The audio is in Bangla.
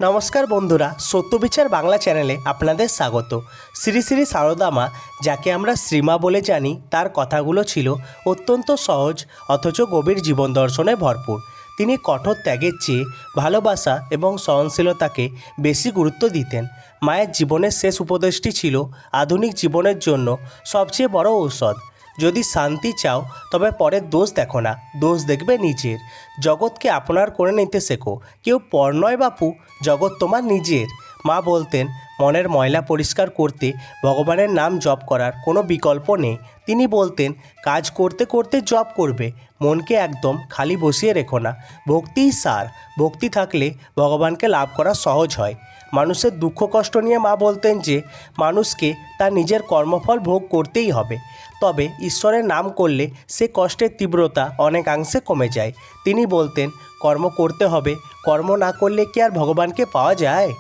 নমস্কার বন্ধুরা, সত্যবিচার বাংলা চ্যানেলে আপনাদের স্বাগত। শ্রী শ্রী সারদা মা, যাকে আমরা শ্রীমা বলে জানি, তার কথাগুলো ছিল অত্যন্ত সহজ অথচ গভীর জীবন দর্শনে ভরপুর। তিনি কঠোর ত্যাগের চেয়ে ভালোবাসা এবং সহনশীলতাকে বেশি গুরুত্ব দিতেন। মায়ের জীবনের শেষ উপদেশটি ছিল আধুনিক জীবনের জন্য সবচেয়ে বড় ঔষধ। যদি শান্তি চাও তবে পরের দোষ দেখো না, দোষ দেখবে নিজের। জগৎকে আপনার করে নিতে শেখো, কেউ পর নয় বাপু, জগৎ তোমার নিজের। মা বলতেন, মনের ময়লা পরিষ্কার করতে ভগবানের নাম জপ করার কোনো বিকল্প নেই। তিনি বলতেন, কাজ করতে করতে জপ করবে, মনকে একদম খালি বসিয়ে রেখো না। ভক্তিই সার, ভক্তি থাকলে ভগবানকে লাভ করা সহজ হয়। মানুষের দুঃখ কষ্ট নিয়ে মা বলতেন যে মানুষকে তার নিজের কর্মফল ভোগ করতেই হবে, তবে ঈশ্বরের নাম করলে সে কষ্টের তীব্রতা অনেকাংশে কমে যায়। তিনি বলতেন, কর্ম করতে হবে, কর্ম না করলে কি আর ভগবানকে পাওয়া যায়?